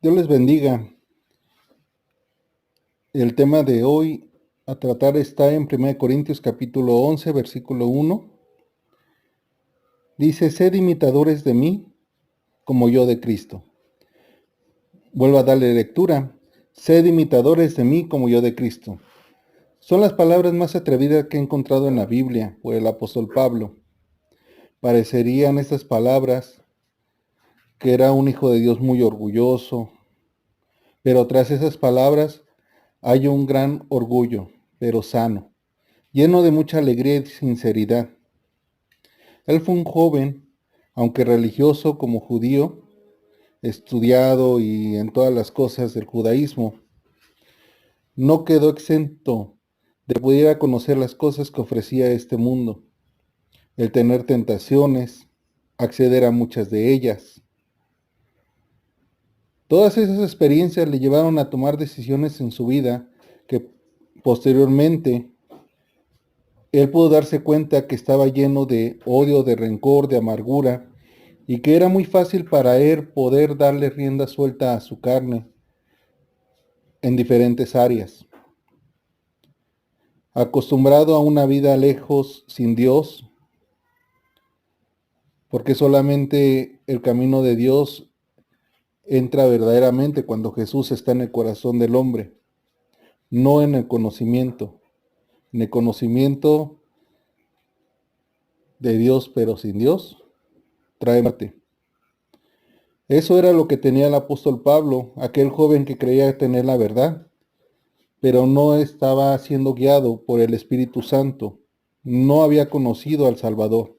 Dios les bendiga. El tema de hoy a tratar está en 1 Corintios capítulo 11, versículo 1. Dice, sed imitadores de mí como yo de Cristo. Vuelvo a darle lectura. Sed imitadores de mí como yo de Cristo. Son las palabras más atrevidas que he encontrado en la Biblia por el apóstol Pablo. Parecerían estas palabras que era un hijo de Dios muy orgulloso, pero tras esas palabras hay un gran orgullo, pero sano, lleno de mucha alegría y sinceridad. Él fue un joven, aunque religioso como judío, estudiado y en todas las cosas del judaísmo, no quedó exento de poder conocer las cosas que ofrecía este mundo, el tener tentaciones, acceder a muchas de ellas. Todas esas experiencias le llevaron a tomar decisiones en su vida que posteriormente él pudo darse cuenta que estaba lleno de odio, de rencor, de amargura, y que era muy fácil para él poder darle rienda suelta a su carne en diferentes áreas. Acostumbrado a una vida lejos sin Dios, porque solamente el camino de Dios entra verdaderamente cuando Jesús está en el corazón del hombre, no en el conocimiento. En el conocimiento de Dios, pero sin Dios, trae muerte. Eso era lo que tenía el apóstol Pablo, aquel joven que creía tener la verdad, pero no estaba siendo guiado por el Espíritu Santo. No había conocido al Salvador.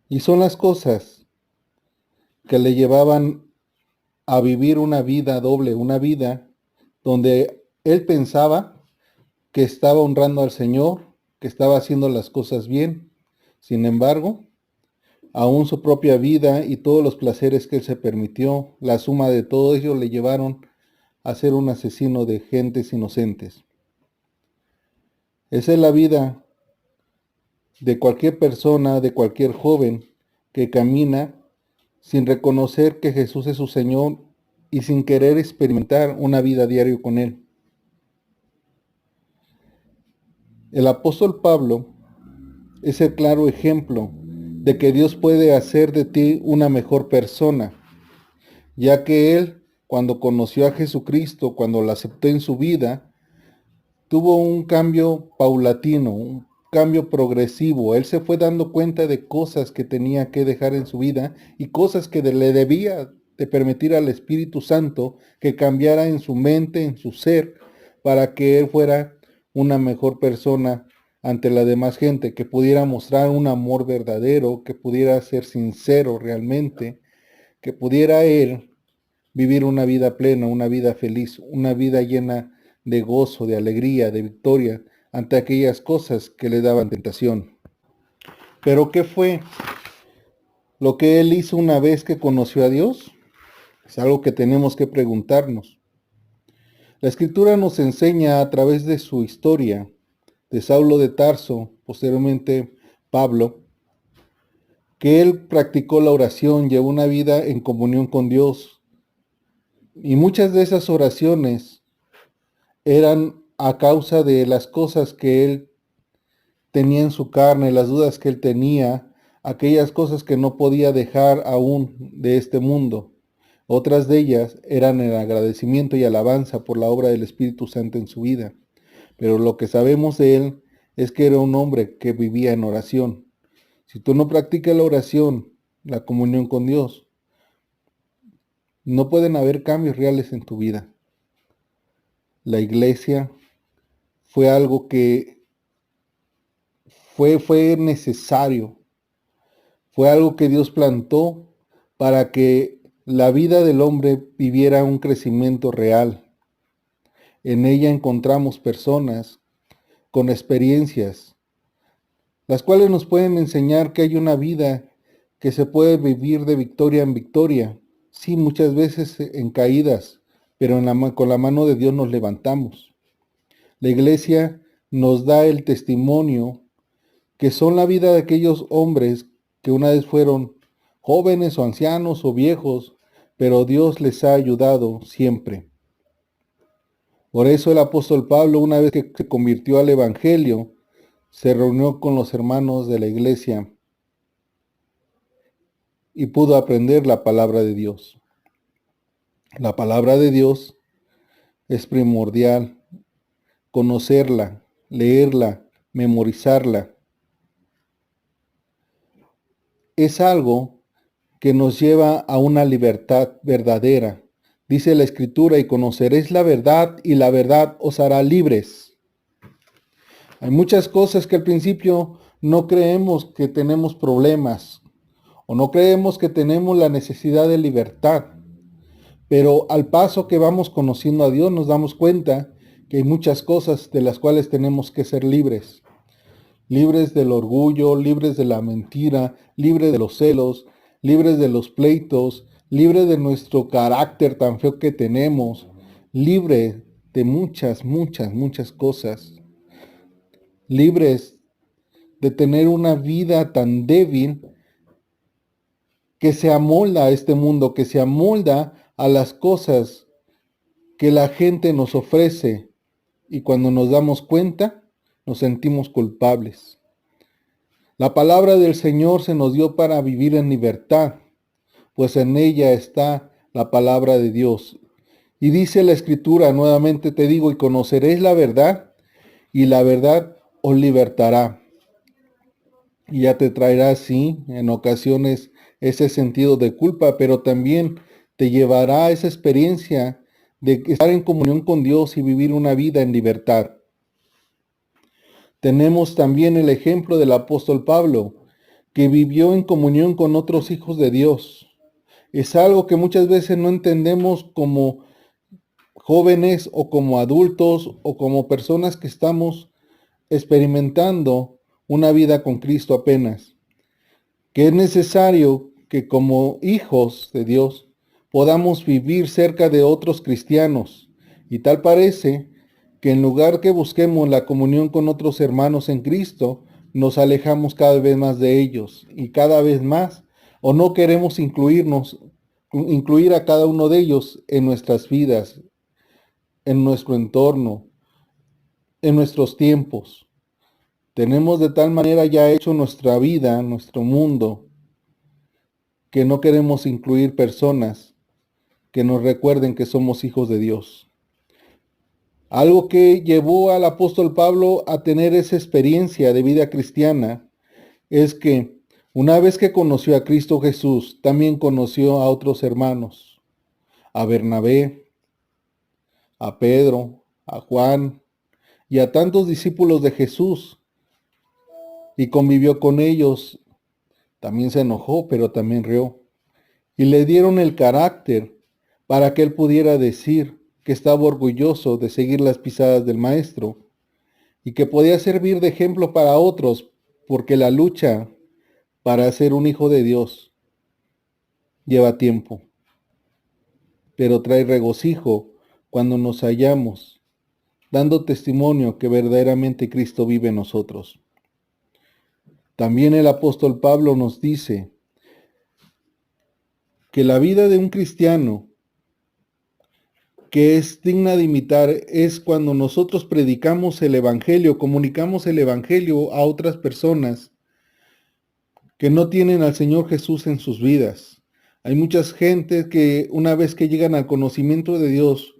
Y son las cosas que le llevaban a vivir una vida doble, una vida donde él pensaba que estaba honrando al Señor, que estaba haciendo las cosas bien. Sin embargo, aún su propia vida y todos los placeres que él se permitió, la suma de todo ello le llevaron a ser un asesino de gentes inocentes. Esa es la vida de cualquier persona, de cualquier joven que camina sin reconocer que Jesús es su Señor y sin querer experimentar una vida diaria con Él. El apóstol Pablo es el claro ejemplo de que Dios puede hacer de ti una mejor persona, ya que Él, cuando conoció a Jesucristo, cuando lo aceptó en su vida, tuvo un cambio paulatino, un cambio progresivo. Él se fue dando cuenta de cosas que tenía que dejar en su vida y cosas que le debía de permitir al Espíritu Santo que cambiara en su mente, en su ser, para que él fuera una mejor persona ante la demás gente, que pudiera mostrar un amor verdadero, que pudiera ser sincero realmente, que pudiera él vivir una vida plena, una vida feliz, una vida llena de gozo, de alegría, de victoria ante aquellas cosas que le daban tentación. Pero ¿qué fue lo que él hizo una vez que conoció a Dios? Es algo que tenemos que preguntarnos. La escritura nos enseña a través de su historia, de Saulo de Tarso, posteriormente Pablo, que él practicó la oración, llevó una vida en comunión con Dios. Y muchas de esas oraciones eran a causa de las cosas que él tenía en su carne, las dudas que él tenía, aquellas cosas que no podía dejar aún de este mundo. Otras de ellas eran el agradecimiento y alabanza por la obra del Espíritu Santo en su vida. Pero lo que sabemos de él es que era un hombre que vivía en oración. Si tú no practicas la oración, la comunión con Dios, no pueden haber cambios reales en tu vida. La iglesia fue algo que fue necesario, fue algo que Dios plantó para que la vida del hombre viviera un crecimiento real. En ella encontramos personas con experiencias, las cuales nos pueden enseñar que hay una vida que se puede vivir de victoria en victoria. Sí, muchas veces en caídas, pero con la mano de Dios nos levantamos. La iglesia nos da el testimonio que son la vida de aquellos hombres que una vez fueron jóvenes o ancianos o viejos, pero Dios les ha ayudado siempre. Por eso el apóstol Pablo, una vez que se convirtió al Evangelio, se reunió con los hermanos de la iglesia y pudo aprender la palabra de Dios. La palabra de Dios es primordial conocerla, leerla, memorizarla. Es algo que nos lleva a una libertad verdadera. Dice la Escritura, y conoceréis la verdad, y la verdad os hará libres. Hay muchas cosas que al principio no creemos que tenemos problemas, o no creemos que tenemos la necesidad de libertad. Pero al paso que vamos conociendo a Dios nos damos cuenta que hay muchas cosas de las cuales tenemos que ser libres. Libres del orgullo, libres de la mentira, libres de los celos, libres de los pleitos, libres de nuestro carácter tan feo que tenemos, libre de muchas cosas. Libres de tener una vida tan débil que se amolda a este mundo, que se amolda a las cosas que la gente nos ofrece, y cuando nos damos cuenta, nos sentimos culpables. La palabra del Señor se nos dio para vivir en libertad, pues en ella está la palabra de Dios. Y dice la Escritura, nuevamente te digo, y conoceréis la verdad, y la verdad os libertará. Y ya te traerá, sí, en ocasiones ese sentido de culpa, pero también te llevará a esa experiencia de estar en comunión con Dios y vivir una vida en libertad. Tenemos también el ejemplo del apóstol Pablo, que vivió en comunión con otros hijos de Dios. Es algo que muchas veces no entendemos como jóvenes o como adultos o como personas que estamos experimentando una vida con Cristo apenas. Que es necesario que como hijos de Dios podamos vivir cerca de otros cristianos. Y tal parece que en lugar que busquemos la comunión con otros hermanos en Cristo, nos alejamos cada vez más de ellos y cada vez más, o no queremos incluir a cada uno de ellos en nuestras vidas, en nuestro entorno, en nuestros tiempos. Tenemos de tal manera ya hecho nuestra vida, nuestro mundo, que no queremos incluir personas que nos recuerden que somos hijos de Dios. Algo que llevó al apóstol Pablo a tener esa experiencia de vida cristiana es que una vez que conoció a Cristo Jesús, también conoció a otros hermanos, a Bernabé, a Pedro, a Juan y a tantos discípulos de Jesús, y convivió con ellos. También se enojó, pero también rió. Y le dieron el carácter para que él pudiera decir que estaba orgulloso de seguir las pisadas del Maestro y que podía servir de ejemplo para otros, porque la lucha para ser un hijo de Dios lleva tiempo, pero trae regocijo cuando nos hallamos dando testimonio que verdaderamente Cristo vive en nosotros. También el apóstol Pablo nos dice que la vida de un cristiano que es digna de imitar es cuando nosotros predicamos el Evangelio, comunicamos el Evangelio a otras personas que no tienen al Señor Jesús en sus vidas. Hay muchas gentes que una vez que llegan al conocimiento de Dios,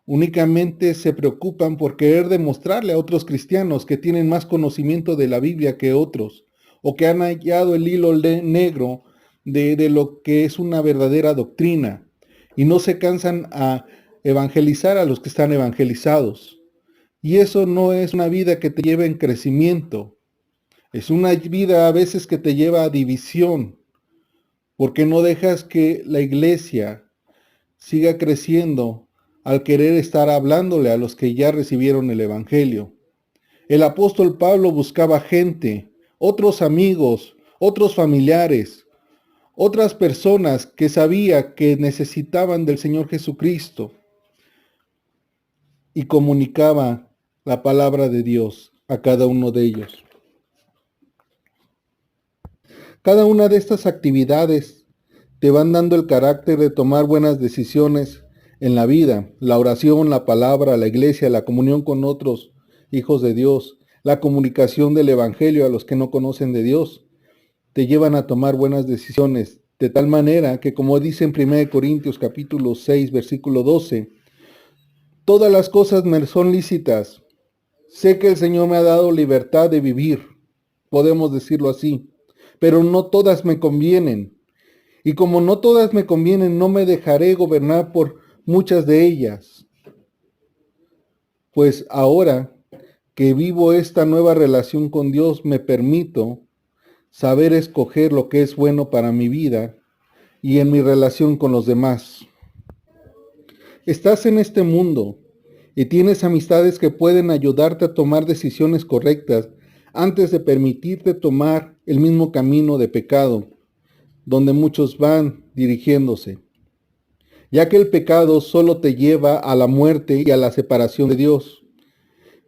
únicamente se preocupan por querer demostrarle a otros cristianos que tienen más conocimiento de la Biblia que otros, o que han hallado el hilo negro de lo que es una verdadera doctrina, y no se cansan a evangelizar a los que están evangelizados. Y eso no es una vida que te lleve en crecimiento. Es una vida a veces que te lleva a división, porque no dejas que la iglesia siga creciendo al querer estar hablándole a los que ya recibieron el Evangelio. El apóstol Pablo buscaba gente, otros amigos, otros familiares, otras personas que sabía que necesitaban del Señor Jesucristo, y comunicaba la palabra de Dios a cada uno de ellos. Cada una de estas actividades te van dando el carácter de tomar buenas decisiones en la vida. La oración, la palabra, la iglesia, la comunión con otros hijos de Dios, la comunicación del Evangelio a los que no conocen de Dios, te llevan a tomar buenas decisiones, de tal manera que, como dice en 1 Corintios capítulo 6, versículo 12, todas las cosas me son lícitas. Sé que el Señor me ha dado libertad de vivir, podemos decirlo así, pero no todas me convienen. Y como no todas me convienen, no me dejaré gobernar por muchas de ellas. Pues ahora que vivo esta nueva relación con Dios, me permito saber escoger lo que es bueno para mi vida y en mi relación con los demás. Estás en este mundo y tienes amistades que pueden ayudarte a tomar decisiones correctas antes de permitirte tomar el mismo camino de pecado, donde muchos van dirigiéndose, ya que el pecado solo te lleva a la muerte y a la separación de Dios.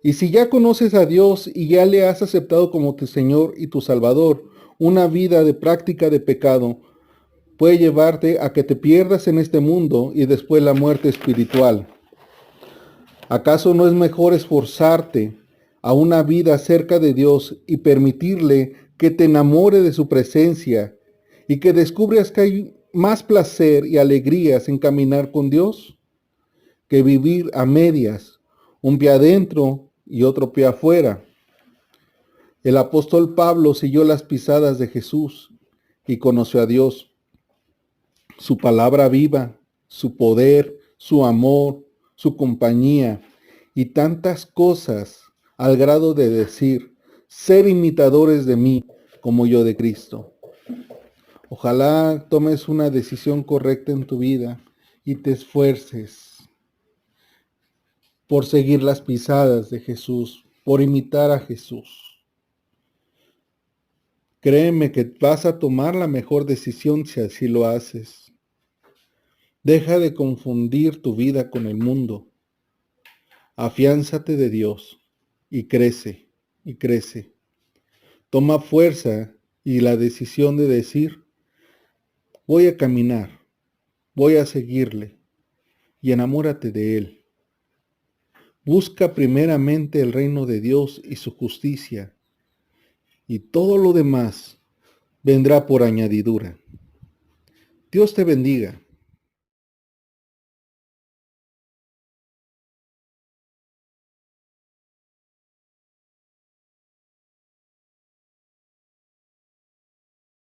Y si ya conoces a Dios y ya le has aceptado como tu Señor y tu Salvador, una vida de práctica de pecado puede llevarte a que te pierdas en este mundo y después la muerte espiritual. ¿Acaso no es mejor esforzarte a una vida cerca de Dios y permitirle que te enamore de su presencia y que descubras que hay más placer y alegrías en caminar con Dios que vivir a medias, un pie adentro y otro pie afuera? El apóstol Pablo siguió las pisadas de Jesús y conoció a Dios, su palabra viva, su poder, su amor, su compañía y tantas cosas al grado de decir, ser imitadores de mí como yo de Cristo. Ojalá tomes una decisión correcta en tu vida y te esfuerces por seguir las pisadas de Jesús, por imitar a Jesús. Créeme que vas a tomar la mejor decisión si así lo haces. Deja de confundir tu vida con el mundo. Afiánzate de Dios y crece, y crece. Toma fuerza y la decisión de decir, voy a caminar, voy a seguirle y enamórate de Él. Busca primeramente el reino de Dios y su justicia, y todo lo demás vendrá por añadidura. Dios te bendiga.